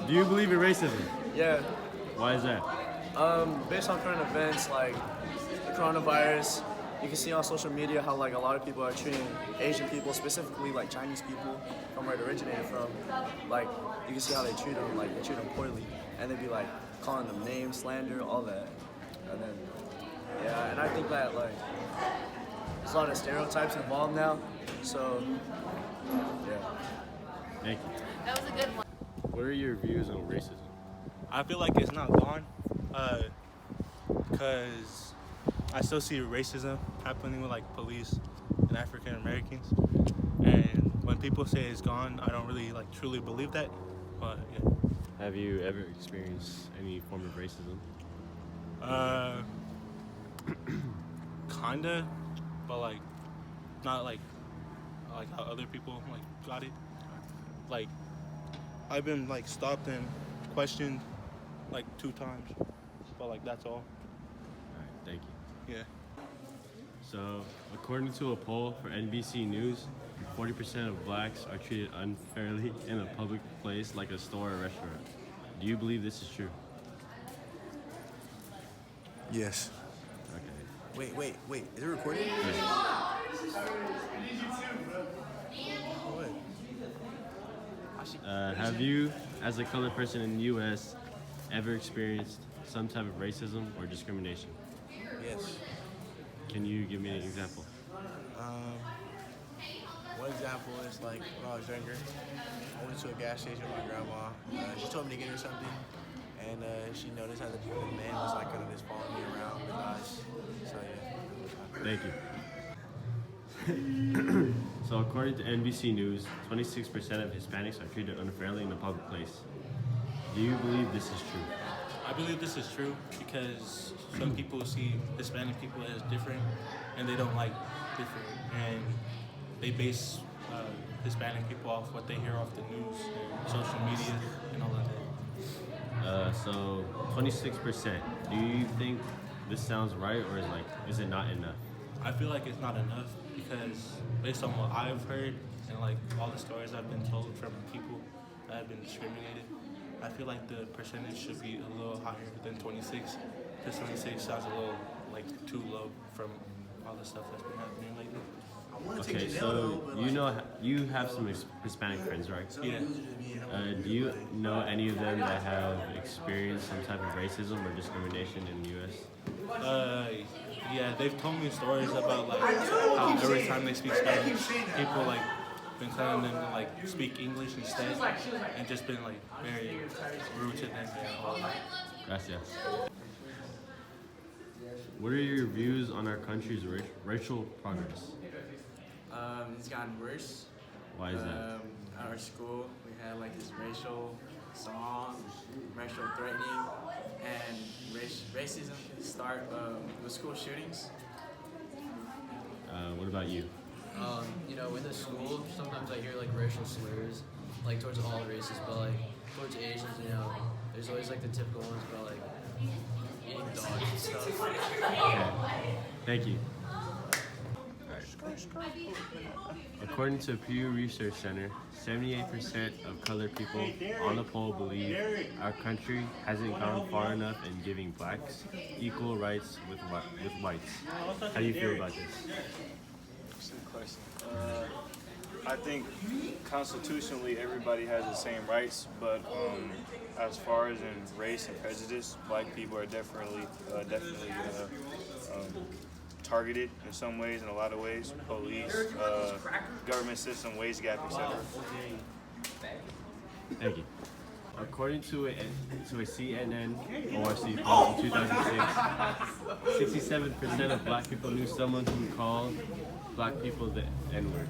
Do you believe in racism? Yeah. Why is that? Based on current events like the coronavirus, you can see on social media how like a lot of people are treating Asian people, specifically like Chinese people, from where it originated from. Like you can see how they treat them, like they treat them poorly, and they be like calling them names, slander, all that. And then yeah, and I think that like there's a lot of stereotypes involved now. So yeah. Thank you. That was a good one. What are your views on racism? I feel like it's not gone, because I still see racism happening with like police and African Americans. And when people say it's gone, I don't really like truly believe that. But yeah. Have you ever experienced any form of racism? Kinda, but like not like how other people like got it. Like I've been like stopped and questioned like 2 times, but like that's all. All right, thank you. Yeah. So, according to a poll for NBC News, 40% of blacks are treated unfairly in a public place like a store or restaurant. Do you believe this is true? Yes. Okay. Wait. Is it recording? Yeah. Have you, as a colored person in the U.S., ever experienced some type of racism or discrimination? Yes. Can you give me an example? One example is like when I was younger, I went to a gas station with my grandma. She told me to get her something, and she noticed how the man was like kind of just following me around with eyes. So yeah. Thank you. So according to NBC News, 26% of Hispanics are treated unfairly in a public place. Do you believe this is true? I believe this is true because some people see Hispanic people as different and they don't like different, and they base Hispanic people off what they hear off the news and social media and all of that. So 26%. Do you think this sounds right, or is it not enough? I feel like it's not enough because based on what I've heard and like all the stories I've been told from people that have been discriminated, I feel like the percentage should be a little higher than 26. Because 26 sounds a little like too low from all the stuff that's been happening lately. Okay, so you have some Hispanic friends, right? Yeah. Do you know any of them that have experienced some type of racism or discrimination in the U.S.? Yeah, they've told me stories about like how every time they speak Spanish, people like been telling them to like speak English instead, and just been like very rude to them and all that. Gracias. What are your views on our country's racial progress? It's gotten worse. Why is that? At our school, we had like this racial song, racial threatening, and racism can start with school shootings. What about you? In the school, sometimes I hear like racial slurs, like towards all races, but like towards Asians, there's always like the typical ones about like eating dogs and stuff. Okay. Thank you. According to Pew Research Center, 78% of colored people on the poll believe our country hasn't gone far enough in giving blacks equal rights with whites. How do you feel about this? That's a good question. I think constitutionally everybody has the same rights, but as far as in race and prejudice, black people are definitely targeted in some ways, in a lot of ways. Police, government system, wage gap, etc. Thank you. According to a CNN ORC poll in 2006, 67% of black people knew someone who called black people the N-word.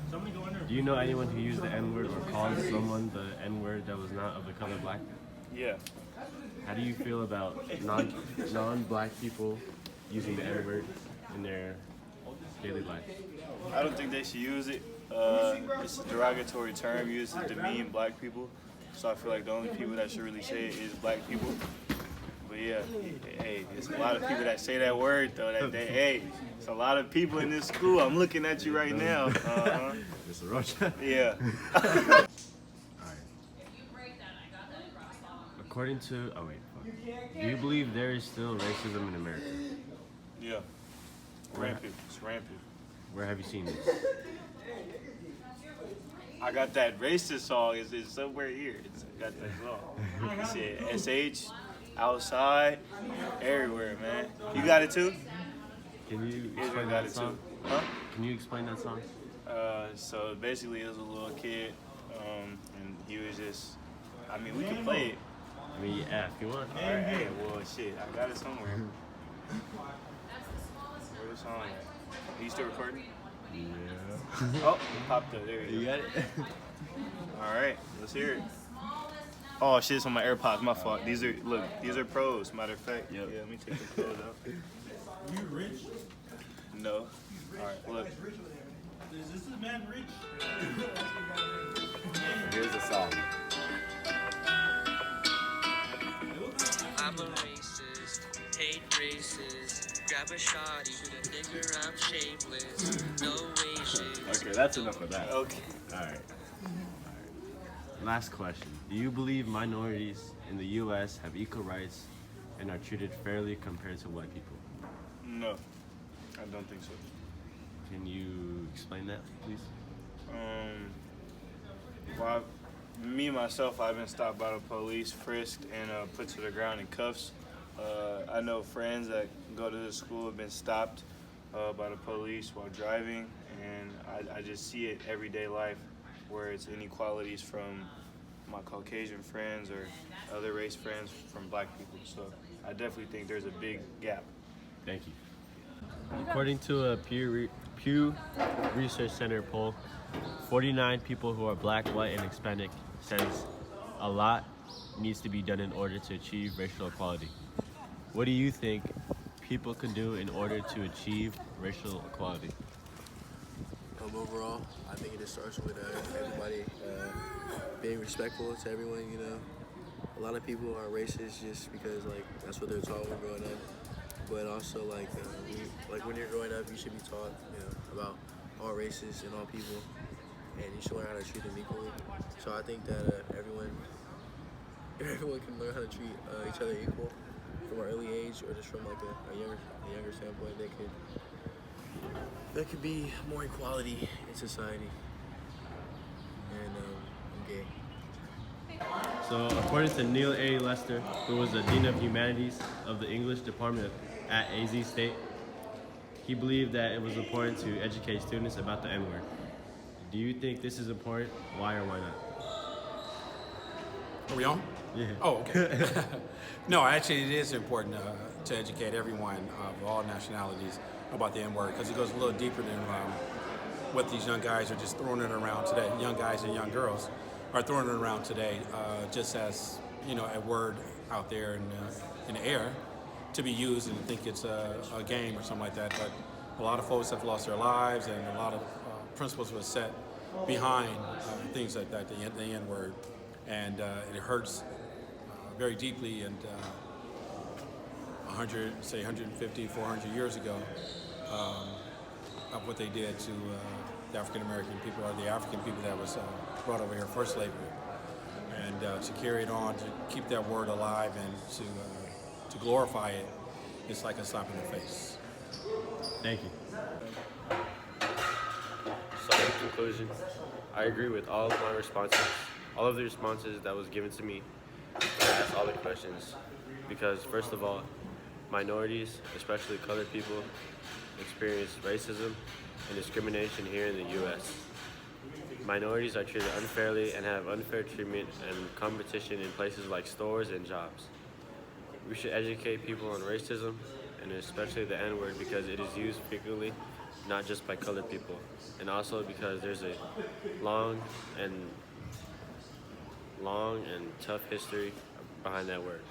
Do you know anyone who used the N-word or called someone the N-word that was not of the color black? Yeah. How do you feel about non-black people using the N-word in their daily life? I don't think they should use it. It's a derogatory term used to demean black people. So I feel like the only people that should really say it is black people. But yeah, hey, there's a lot of people that say that word though. Hey, it's a lot of people in this school. I'm looking at you right now. Mr. Rocha? Yeah. According to, oh wait, fuck. Do you believe there is still racism in America? Yeah. Rampant. It's rampant. Where have you seen this? I got that racist song. It's somewhere here. I got that song. It's SH, outside, everywhere, man. You got it too? Can you Israel explain got that it song? too. Huh? Can you explain that song? So basically, it was a little kid, and he was just. I mean, we can play it. I mean, yeah, if you want. All right, hey, well, shit, I got it somewhere. Where's the song at? Are you still recording? Yeah. Oh, it popped up. There you go. You got it? All right, let's hear it. Oh shit, it's on my AirPods. My fault. These are pros. Matter of fact. Yep. Yeah, let me take the pros out. You rich? No. All right, look. Is this man rich? Here's the song. I'm a racist, hate races. Grab a shotty, shoot a nigger, I'm shameless. No way, shit. Okay, that's enough of that. Okay. All right. Last question. Do you believe minorities in the U.S. have equal rights and are treated fairly compared to white people? No, I don't think so. Can you explain that, please? Well, me myself, I've been stopped by the police, frisked, and put to the ground in cuffs. I know friends that go to the school have been stopped by the police while driving, and I just see it everyday life where it's inequalities from my Caucasian friends or other race friends from black people. So I definitely think there's a big gap. Thank you. According to a Pew Research Center poll, 49 people who are black, white, and Hispanic says a lot needs to be done in order to achieve racial equality. What do you think people can do in order to achieve racial equality? Overall, I think it just starts with everybody being respectful to everyone. You know, a lot of people are racist just because like that's what they're taught when growing up. But also like when you're growing up, you should be taught about all races and all people, and you should learn how to treat them equally. So I think that everyone can learn how to treat each other equal from an early age, or just from like a younger standpoint. There could be more equality in society. And I'm gay. So, according to Neil A. Lester, who was the Dean of Humanities of the English Department at AZ State, he believed that it was important to educate students about the N-word. Do you think this is important? Why or why not? Are we on? Yeah. Oh, okay. No, actually, it is important to educate everyone of all nationalities about the N-word, because it goes a little deeper than what these young guys are just throwing it around today. Young guys and young girls are throwing it around today just as, a word out there in the air to be used and think it's a game or something like that. But a lot of folks have lost their lives, and a lot of principles were set behind things like that, the N-word. And it hurts very deeply, and 150, 400 years ago, of what they did to the African American people, or the African people that was brought over here for slavery, and to carry it on, to keep that word alive, and to glorify it, it's like a slap in the face. Thank you. So, in conclusion, I agree with all of my responses, all of the responses that was given to me. I asked all the questions because, first of all, minorities, especially colored people, experience racism and discrimination here in the U.S. Minorities are treated unfairly and have unfair treatment and competition in places like stores and jobs. We should educate people on racism, and especially the N-word, because it is used frequently, not just by colored people, and also because there's a long and tough history behind that word.